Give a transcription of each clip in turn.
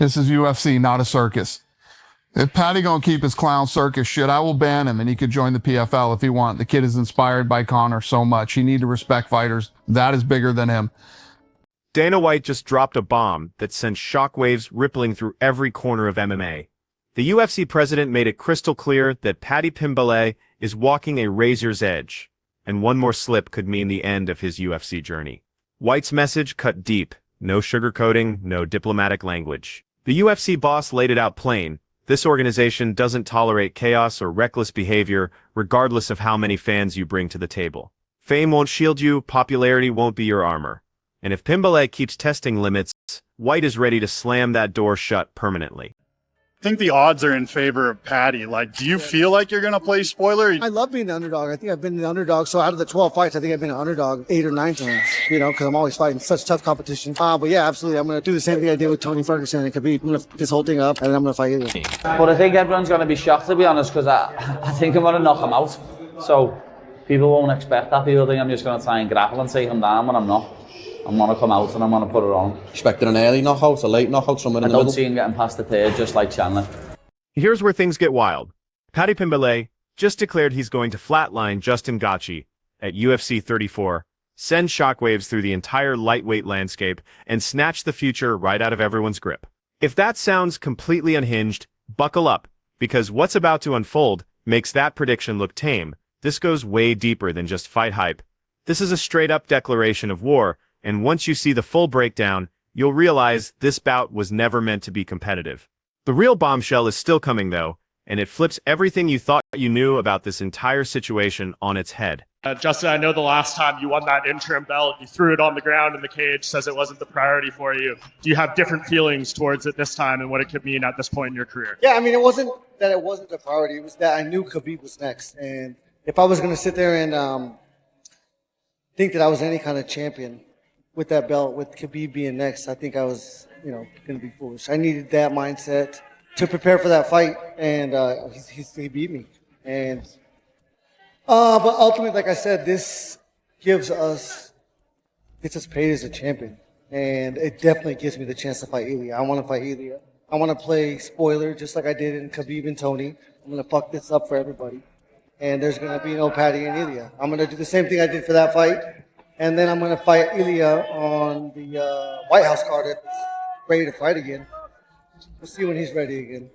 This is UFC, not a circus. If Paddy gonna keep his clown circus shit, I will ban him and he could join the PFL if he want. The kid is inspired by Conor so much. He need to respect fighters. That is bigger than him. Dana White just dropped a bomb that sent shockwaves rippling through every corner of MMA. The UFC president made it crystal clear that Paddy Pimblett is walking a razor's edge, and one more slip could mean the end of his UFC journey. White's message cut deep. No sugarcoating, no diplomatic language. The UFC boss laid it out plain. This organization doesn't tolerate chaos or reckless behavior, regardless of how many fans you bring to the table. Fame won't shield you, popularity won't be your armor. And if Pimblett keeps testing limits, White is ready to slam that door shut permanently. I think the odds are in favor of Paddy. Like, do you feel like you're going to play spoiler? I love being the underdog. I think I've been the underdog. So out of the 12 fights, I think I've been an underdog 8 or 9 times, because I'm always fighting such tough competition. But yeah, absolutely. I'm going to do the same thing I did with Tony Ferguson and Khabib. I'm going to pick this whole thing up, and then I'm going to fight you. But I think everyone's going to be shocked, to be honest, because I think I'm going to knock him out. So people won't expect that. People think I'm just going to try and grapple and take him down when I'm not. I'm going to come out and I'm going to put it on. Expecting an early knockout, a late knockout, somewhere in the middle. I don't see him getting past the third, just like Chandler. Here's where things get wild. Paddy Pimblett just declared he's going to flatline Justin Gaethje at UFC 34, send shockwaves through the entire lightweight landscape, and snatch the future right out of everyone's grip. If that sounds completely unhinged, buckle up, because what's about to unfold makes that prediction look tame. This goes way deeper than just fight hype. This is a straight-up declaration of war, and once you see the full breakdown, you'll realize this bout was never meant to be competitive. The real bombshell is still coming, though, and it flips everything you thought you knew about this entire situation on its head. Justin, I know the last time you won that interim belt, you threw it on the ground in the cage, says it wasn't the priority for you. Do you have different feelings towards it this time and what it could mean at this point in your career? Yeah, I mean, it wasn't that it wasn't the priority. It was that I knew Khabib was next. And if I was going to sit there and think that I was any kind of champion with that belt, with Khabib being next, I think I was, going to be foolish. I needed that mindset to prepare for that fight, and he beat me. And but ultimately, like I said, this gets us paid as a champion, and it definitely gives me the chance to fight Ilya. I want to fight Ilya. I want to play spoiler just like I did in Khabib and Tony. I'm going to fuck this up for everybody, and there's going to be no Paddy and Ilya. I'm going to do the same thing I did for that fight, and then I'm going to fight Ilya on the White House card that's ready to fight again. We'll see when he's ready again.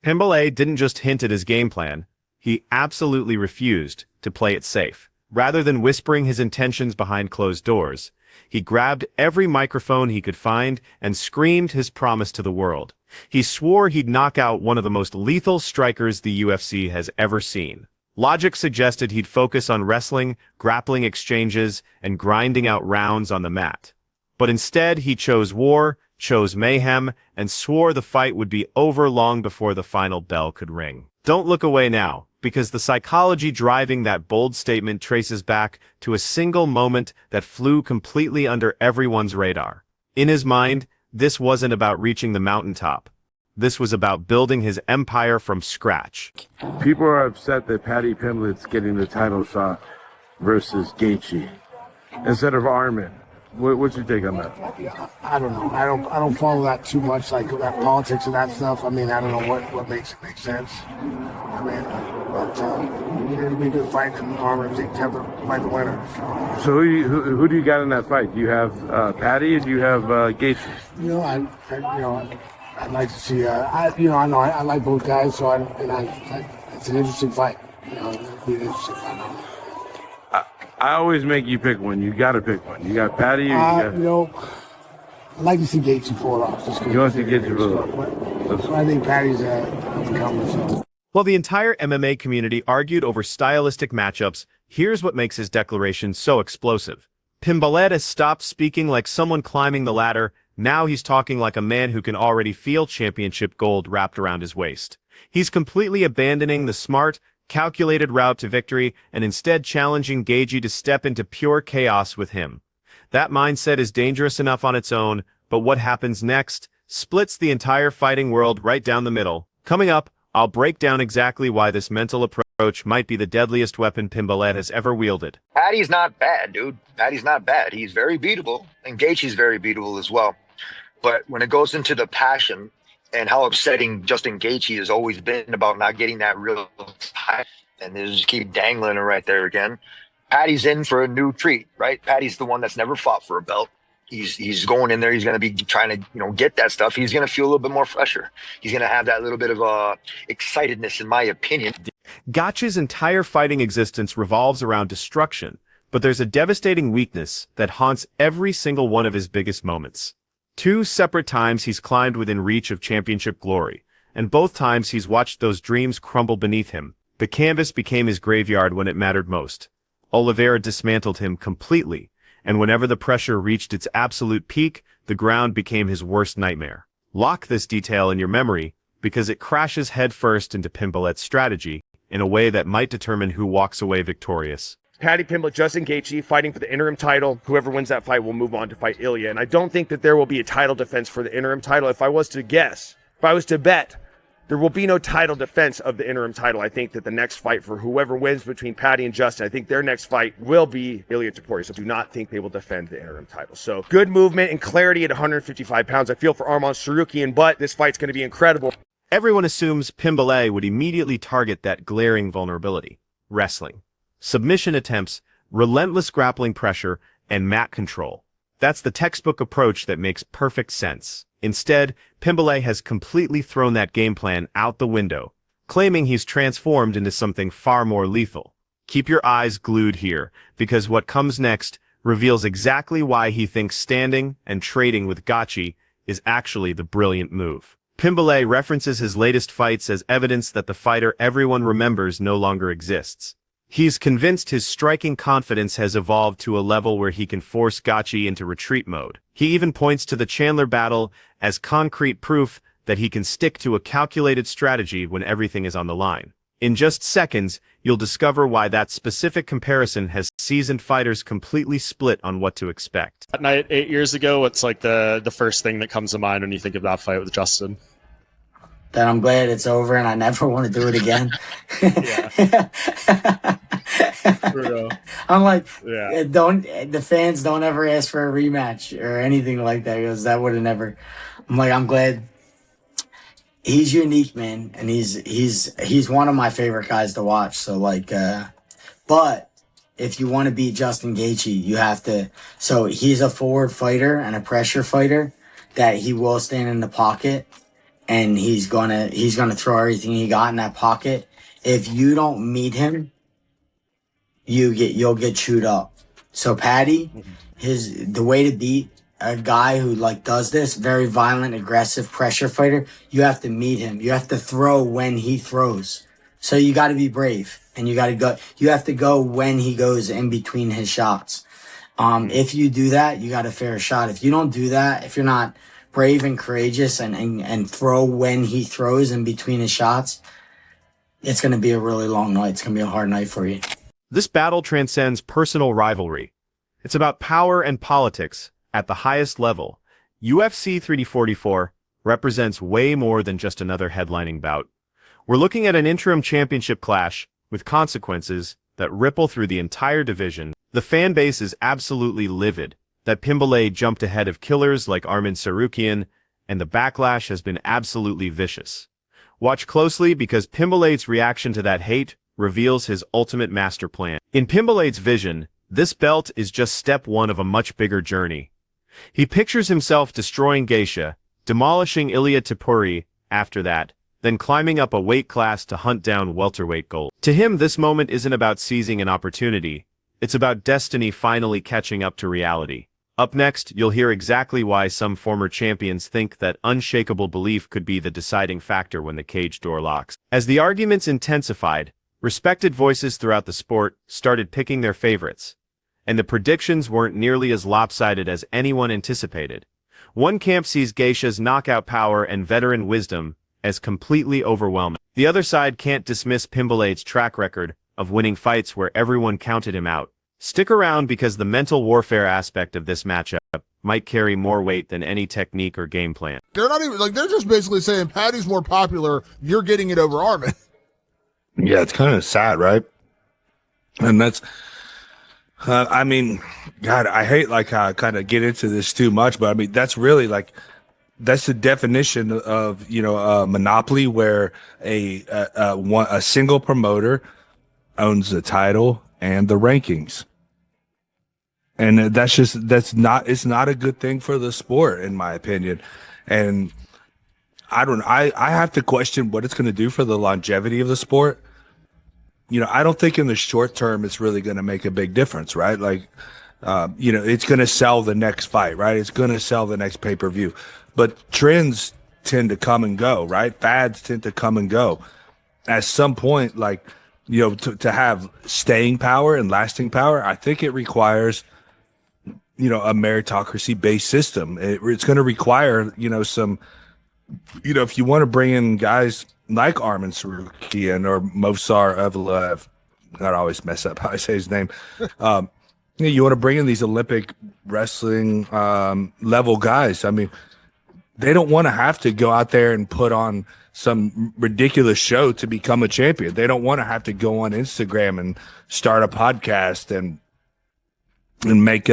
Pimblett didn't just hint at his game plan. He absolutely refused to play it safe. Rather than whispering his intentions behind closed doors, he grabbed every microphone he could find and screamed his promise to the world. He swore he'd knock out one of the most lethal strikers the UFC has ever seen. Logic suggested he'd focus on wrestling, grappling exchanges, and grinding out rounds on the mat. But instead, he chose war, chose mayhem, and swore the fight would be over long before the final bell could ring. Don't look away now, because the psychology driving that bold statement traces back to a single moment that flew completely under everyone's radar. In his mind, this wasn't about reaching the mountaintop. This was about building his empire from scratch. People are upset that Paddy Pimblett's getting the title shot versus Gaethje instead of Armin. What's your take on that? I don't know. I don't follow that too much, like that politics and that stuff. I mean, I don't know what makes it make sense. I mean, but it'll be a good fight, and Armin take to fight the winner. So who do you got in that fight? Do you have Paddy, or do you have Gaethje? I'd like to see. I like both guys, so it's an interesting fight. It'll be an interesting fight. I always make you pick one. You got to pick one. You got Paddy, or you got... I'd like to see Gaethje pull it off. You want to see Gaethje pull it off? So I think Paddy's up-and-comer. So. While the entire MMA community argued over stylistic matchups, here's what makes his declaration so explosive. Pimblett has stopped speaking like someone climbing the ladder. Now he's talking like a man who can already feel championship gold wrapped around his waist. He's completely abandoning the smart, calculated route to victory and instead challenging Gaethje to step into pure chaos with him. That mindset is dangerous enough on its own, but what happens next splits the entire fighting world right down the middle. Coming up, I'll break down exactly why this mental approach might be the deadliest weapon Pimblett has ever wielded. Paddy's not bad, dude. Paddy's not bad. He's very beatable, and Gaethje's very beatable as well. But when it goes into the passion and how upsetting Justin Gaethje has always been about not getting that real high, and they just keep dangling it right there again. Paddy's in for a new treat, right? Paddy's the one that's never fought for a belt. He's going in there. He's going to be trying to, get that stuff. He's going to feel a little bit more fresher. He's going to have that little bit of excitedness, in my opinion. Gaethje's entire fighting existence revolves around destruction, but there's a devastating weakness that haunts every single one of his biggest moments. 2 separate times he's climbed within reach of championship glory, and both times he's watched those dreams crumble beneath him. The canvas became his graveyard when it mattered most. Oliveira dismantled him completely, and whenever the pressure reached its absolute peak, the ground became his worst nightmare. Lock this detail in your memory, because it crashes headfirst into Pimblett's strategy in a way that might determine who walks away victorious. Paddy Pimblett, Justin Gaethje fighting for the interim title. Whoever wins that fight will move on to fight Ilya. And I don't think that there will be a title defense for the interim title. If I was to bet, there will be no title defense of the interim title. I think that the next fight for whoever wins between Paddy and Justin, I think their next fight will be Ilya Topuria. So I do not think they will defend the interim title. So good movement and clarity at 155 pounds. I feel for Arman Tsarukyan, but this fight's going to be incredible. Everyone assumes Pimblett would immediately target that glaring vulnerability: wrestling. Submission attempts, relentless grappling pressure, and mat control. That's the textbook approach that makes perfect sense. Instead, Pimblett has completely thrown that game plan out the window, claiming he's transformed into something far more lethal. Keep your eyes glued here, because what comes next reveals exactly why he thinks standing and trading with Gaethje is actually the brilliant move. Pimblett references his latest fights as evidence that the fighter everyone remembers no longer exists. He's convinced his striking confidence has evolved to a level where he can force Gaethje into retreat mode. He even points to the Chandler battle as concrete proof that he can stick to a calculated strategy when everything is on the line. In just seconds, you'll discover why that specific comparison has seasoned fighters completely split on what to expect. That night 8 years ago, what's like the first thing that comes to mind when you think of that fight with Justin? That I'm glad it's over and I never want to do it again. I'm like, the fans don't ever ask for a rematch or anything like that, because that would have never. I'm like, I'm glad. He's unique, man, and he's one of my favorite guys to watch. So like, but if you want to beat Justin Gaethje, you have to. So he's a forward fighter and a pressure fighter that he will stand in the pocket. And he's gonna throw everything he got in that pocket. If you don't meet him, you'll get chewed up. So Paddy, the way to beat a guy who like does this, very violent, aggressive pressure fighter, you have to meet him. You have to throw when he throws. So you got to be brave, and you have to go when he goes in between his shots. If you do that, you got a fair shot. If you don't do that, if you're not brave and courageous and throw when he throws in between his shots, it's going to be a really long night. It's going to be a hard night for you. This battle transcends personal rivalry. It's about power and politics at the highest level. UFC 344 represents way more than just another headlining bout. We're looking at an interim championship clash with consequences that ripple through the entire division. The fan base is absolutely livid that Pimblett jumped ahead of killers like Arman Tsarukyan, and the backlash has been absolutely vicious. Watch closely, because Pimblett's reaction to that hate reveals his ultimate master plan. In Pimblett's vision, this belt is just step one of a much bigger journey. He pictures himself destroying Gaethje, demolishing Ilya Topuria after that, then climbing up a weight class to hunt down welterweight gold. To him, this moment isn't about seizing an opportunity. It's about destiny finally catching up to reality. Up next, you'll hear exactly why some former champions think that unshakable belief could be the deciding factor when the cage door locks. As the arguments intensified, respected voices throughout the sport started picking their favorites, and the predictions weren't nearly as lopsided as anyone anticipated. One camp sees Gaethje's knockout power and veteran wisdom as completely overwhelming. The other side can't dismiss Pimblett's track record of winning fights where everyone counted him out. Stick around, because the mental warfare aspect of this matchup might carry more weight than any technique or game plan. They're not even they're just basically saying Paddy's more popular. You're getting it over Arman. Yeah, it's kind of sad, right? And that's, I mean, God, I hate kind of get into this too much, but I mean, that's really that's the definition of, monopoly, where a single promoter owns the title and the rankings. And it's not a good thing for the sport, in my opinion. And I have to question what it's going to do for the longevity of the sport. I don't think in the short term it's really going to make a big difference, right? Like, it's going to sell the next fight, right? It's going to sell the next pay-per-view. But trends tend to come and go, right? Fads tend to come and go. At some point, like, to have staying power and lasting power, I think it requires, a meritocracy-based system. It's going to require, some, if you want to bring in guys like Armin Sarukian or Movsar Evloev, I always mess up how I say his name. You want to bring in these Olympic wrestling level guys. I mean, they don't want to have to go out there and put on some ridiculous show to become a champion. They don't want to have to go on Instagram and start a podcast and make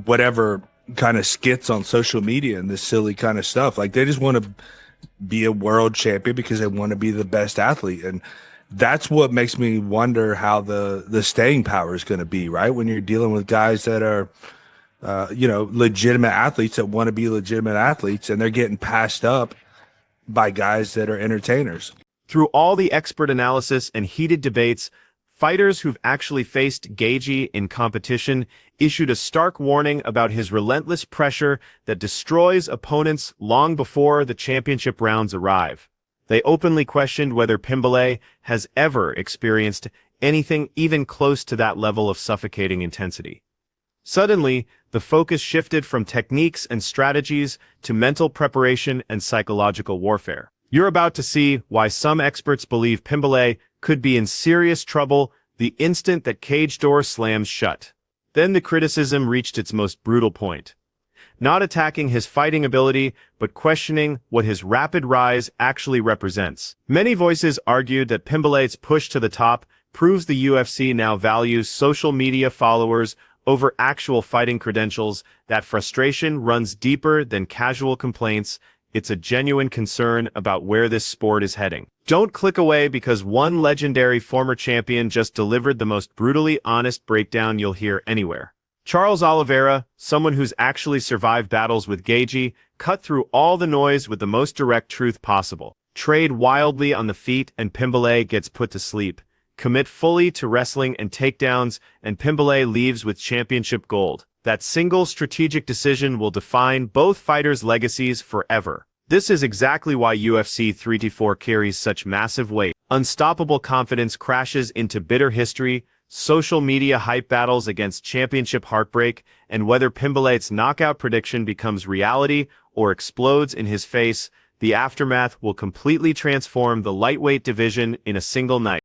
whatever kind of skits on social media and this silly kind of stuff. Like, they just want to be a world champion because they want to be the best athlete. And that's what makes me wonder how the staying power is going to be, right? When you're dealing with guys that are, legitimate athletes that want to be legitimate athletes, and they're getting passed up by guys that are entertainers. Through all the expert analysis and heated debates, fighters who've actually faced Gaethje in competition issued a stark warning about his relentless pressure that destroys opponents long before the championship rounds arrive. They openly questioned whether Pimblett has ever experienced anything even close to that level of suffocating intensity. Suddenly, the focus shifted from techniques and strategies to mental preparation and psychological warfare. You're about to see why some experts believe Pimblett could be in serious trouble the instant that cage door slams shut. Then the criticism reached its most brutal point. Not attacking his fighting ability, but questioning what his rapid rise actually represents. Many voices argued that Pimblett's push to the top proves the UFC now values social media followers over actual fighting credentials. That frustration runs deeper than casual complaints. It's a genuine concern about where this sport is heading. Don't click away because one legendary former champion just delivered the most brutally honest breakdown you'll hear anywhere. Charles Oliveira, someone who's actually survived battles with Gaethje, cut through all the noise with the most direct truth possible. Trade wildly on the feet and Pimblett gets put to sleep. Commit fully to wrestling and takedowns, and Pimblett leaves with championship gold. That single strategic decision will define both fighters' legacies forever. This is exactly why UFC 324 carries such massive weight. Unstoppable confidence crashes into bitter history, social media hype battles against championship heartbreak, and whether Pimblett's knockout prediction becomes reality or explodes in his face, the aftermath will completely transform the lightweight division in a single night.